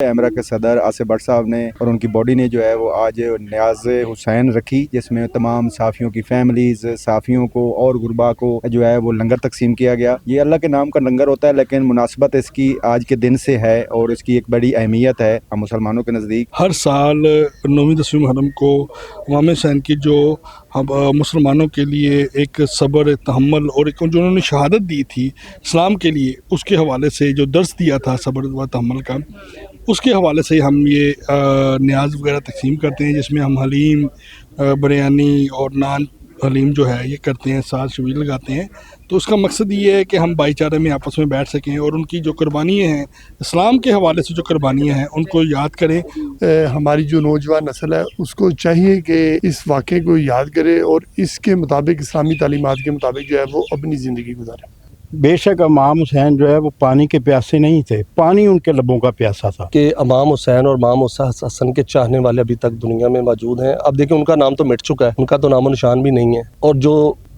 امرا کے صدر آصف بٹ صاحب نے اور ان کی باڈی نے جو ہے وہ آج نیاز حسین رکھی، جس میں تمام صحافیوں کی فیملیز، صحافیوں کو اور غربا کو جو ہے وہ لنگر تقسیم کیا گیا۔ یہ اللہ کے نام کا لنگر ہوتا ہے، لیکن مناسبت اس کی آج کے دن سے ہے اور اس کی ایک بڑی اہمیت ہے ہم مسلمانوں کے نزدیک۔ ہر سال 9ویں 10ویں محرم کو امام حسین کی جو مسلمانوں کے لیے ایک صبر، تحمل اور ایک جو انہوں نے شہادت دی تھی اسلام کے لیے، اس کے حوالے سے جو درس دیا تھا صبر و تحمل کا، اس کے حوالے سے ہم یہ نیاز وغیرہ تقسیم کرتے ہیں، جس میں ہم حلیم، بریانی اور نان حلیم جو ہے یہ کرتے ہیں، ساتھ شبیل لگاتے ہیں۔ تو اس کا مقصد یہ ہے کہ ہم بھائی چارے میں آپس میں بیٹھ سکیں اور ان کی جو قربانیاں ہیں اسلام کے حوالے سے، جو قربانیاں ہیں ان کو یاد کریں۔ ہماری جو نوجوان نسل ہے اس کو چاہیے کہ اس واقعے کو یاد کرے اور اس کے مطابق، اسلامی تعلیمات کے مطابق جو ہے وہ اپنی زندگی گزارے۔ بے شک امام حسین جو ہے وہ پانی کے پیاسے نہیں تھے، پانی ان کے لبوں کا پیاسا تھا۔ کہ امام حسین اور امام حسن کے چاہنے والے ابھی تک دنیا میں موجود ہیں۔ اب دیکھیں ان کا نام تو مٹ چکا ہے، ان کا تو نام و نشان بھی نہیں ہے،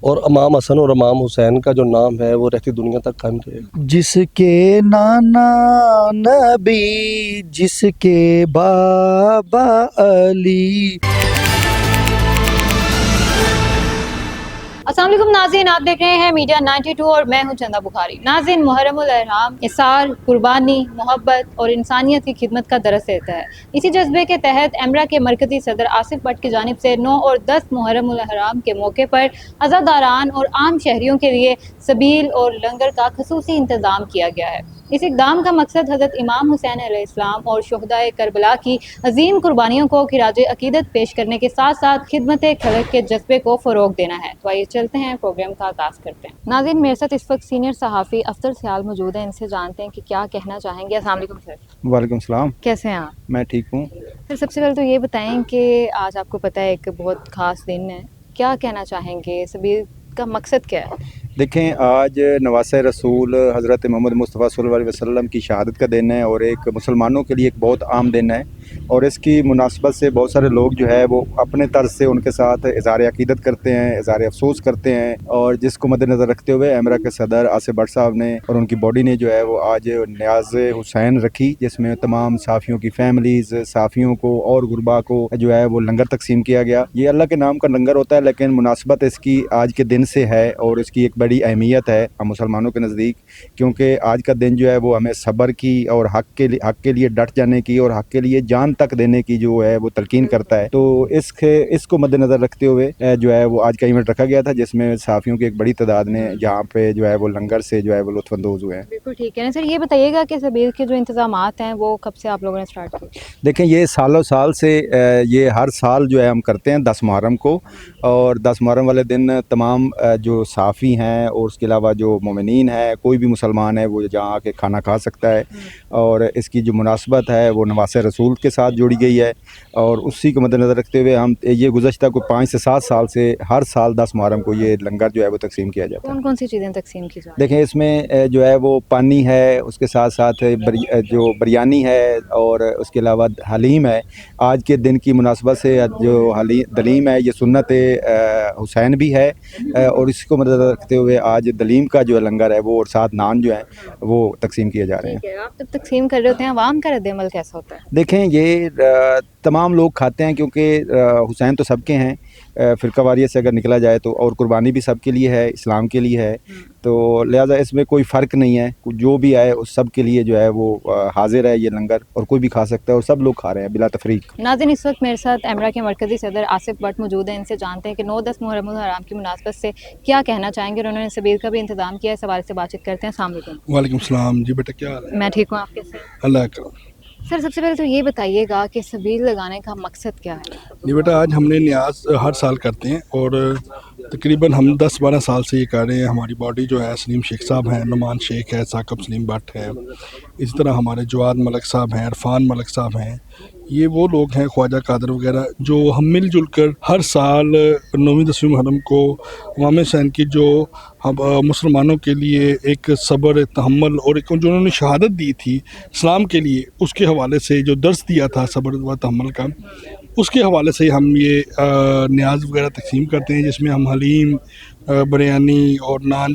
اور امام حسن اور امام حسین کا جو نام ہے وہ رہتی دنیا تک قائم رہے گا۔ جس کے نانا نبی، جس کے بابا علی۔ السلام علیکم ناظرین، آپ دیکھ رہے ہیں میڈیا 92 اور میں ہوں چندہ بخاری۔ ناظرین، محرم الاحرام اثار، قربانی، محبت اور انسانیت کی خدمت کا درس دیتا ہے۔ اسی جذبے کے تحت امرا کے مرکزی صدر آصف بٹ کی جانب سے 9 اور 10 محرم الاحرام کے موقع پر عزاداران اور عام شہریوں کے لیے سبیل اور لنگر کا خصوصی انتظام کیا گیا ہے۔ اس اقدام کا مقصد حضرت امام حسین علیہ السلام اور شہدائے کربلا کی عظیم قربانیوں کو خراج عقیدت پیش کرنے کے ساتھ ساتھ خدمت خلق کے جذبے کو فروغ دینا ہے۔ تو آئیے چلتے ہیں، پروگرام کا آغاز کرتے ہیں۔ ناظرین، میرے ساتھ اس وقت سینئر صحافی افضل سیال موجود ہیں، ان سے جانتے ہیں کہ کیا کہنا چاہیں گے۔ السلام علیکم سر۔ وعلیکم السلام۔ کیسے ہیں آپ؟ میں ٹھیک ہوں۔ سر، سب سے پہلے تو یہ بتائیں کہ آج آپ کو پتہ ہے ایک بہت خاص دن ہے، کیا کہنا چاہیں گے؟ سبیل کا مقصد کیا ہے؟ دیکھیں، آج نواسہ رسول حضرت محمد مصطفیٰ صلی اللہ علیہ وسلم کی شہادت کا دن ہے اور ایک مسلمانوں کے لیے ایک بہت عام دن ہے، اور اس کی مناسبت سے بہت سارے لوگ جو ہے وہ اپنے طرز سے ان کے ساتھ اظہار عقیدت کرتے ہیں، اظہار افسوس کرتے ہیں، اور جس کو مد نظر رکھتے ہوئے امرا کے صدر آصف بٹ صاحب نے اور ان کی باڈی نے جو ہے وہ آج نیاز حسین رکھی، جس میں تمام صحافیوں کی فیملیز، صحافیوں کو اور غربا کو جو ہے وہ لنگر تقسیم کیا گیا۔ یہ اللہ کے نام کا لنگر ہوتا ہے، لیکن مناسبت اس کی آج کے دن سے ہے اور اس کی ایک بڑی اہمیت ہے ہم مسلمانوں کے نزدیک، کیونکہ آج کا دن جو ہے وہ ہمیں صبر کی اور حق کے لیے ڈٹ جانے کی اور حق کے لیے جان تک دینے کی جو ہے وہ تلقین کرتا ہے۔ تو اس کو مد نظر رکھتے ہوئے جو ہے وہ آج کا ایونٹ رکھا گیا تھا، جس میں صحافیوں کی ایک بڑی تعداد نے جہاں پہ جو ہے وہ لنگر سے جو ہے وہ لطف اندوز ہوئے ہیں۔ بالکل ٹھیک ہے سر، یہ بتائیے گا کہ سبیل کے جو انتظامات ہیں وہ کب سے آپ لوگوں نے اسٹارٹ کیے؟ دیکھیں، یہ سالوں سال سے یہ ہر سال جو ہے ہم کرتے ہیں 10 محرم کو، اور 10 محرم والے دن تمام جو صحافی ہیں اور اس کے علاوہ جو مومنین ہے، کوئی بھی مسلمان ہے وہ جہاں آ کے کھانا کھا سکتا ہے، اور اس کی جو مناسبت ہے وہ نواسہ رسول کے ساتھ جوڑی گئی ہے، اور اسی کو مد نظر رکھتے ہوئے ہم یہ گزشتہ کو 5 سے 7 سال سے ہر سال 10 محرم کو یہ لنگر جو ہے وہ تقسیم کیا جاتا ہے۔ کون کون سی چیزیں تقسیم کی جاتی ہیں؟ دیکھیں، اس میں جو ہے وہ پانی ہے، اس کے ساتھ ساتھ جو بریانی ہے اور اس کے علاوہ حلیم ہے۔ آج کے دن کی مناسبت سے جو دلیم ہے یہ سنت حسین بھی ہے، اور اس کو مد نظر رکھتے ہوئے آج دلیم کا جو لنگر ہے وہ اور ساتھ نان جو ہیں وہ تقسیم کیے جا رہے ہیں۔ آپ جب تقسیم کر رہے ہوتے ہیں، عوام کا رد عمل کیسا ہوتا ہے؟ دیکھیں، یہ تمام لوگ کھاتے ہیں، کیونکہ حسین تو سب کے ہیں، فرقہ واریت سے اگر نکلا جائے تو، اور قربانی بھی سب کے لیے ہے، اسلام کے لیے ہے، تو لہٰذا اس میں کوئی فرق نہیں ہے، جو بھی آئے اس سب کے لیے جو ہے وہ حاضر ہے یہ لنگر، اور کوئی بھی کھا سکتا ہے اور سب لوگ کھا رہے ہیں بلا تفریق۔ ناظرین، اس وقت میرے ساتھ امرا کے مرکزی صدر آصف بٹ موجود ہیں، ان سے جانتے ہیں کہ 9-10 محرم الحرام کی مناسبت سے کیا کہنا چاہیں گے۔ انہوں نے سبیل کا بھی انتظام کیا ہے، اس حوالے سے بات چیت کرتے ہیں۔ السلام علیکم۔ وعلیکم السلام جی، بیٹا کیا حال ہے؟ میں ٹھیک ہوں، آپ کیسے ہیں؟ اللہ کرم۔ سر، سب سے پہلے تو یہ بتائیے گا کہ سبیل لگانے کا مقصد کیا ہے؟ جی بیٹا، آج ہم نے نیاز ہر سال کرتے ہیں، اور تقریباً ہم 10-12 سال سے یہ کر رہے ہیں۔ ہماری باڈی جو ہے سلیم شیخ صاحب ہیں، نعمان شیخ ہے، ثاقب سلیم بٹ ہے، اسی طرح ہمارے جواد ملک صاحب ہیں، عرفان ملک صاحب ہیں، یہ وہ لوگ ہیں، خواجہ قادر وغیرہ، جو ہم مل جل کر ہر سال 9ویں 10ویں محرم کو امام حسین کی جو مسلمانوں کے لیے ایک صبر، تحمل اور ایک جو انہوں نے شہادت دی تھی اسلام کے لیے، اس کے حوالے سے جو درس دیا تھا صبر و تحمل کا، اس کے حوالے سے ہم یہ نیاز وغیرہ تقسیم کرتے ہیں، جس میں ہم حلیم، بریانی اور نان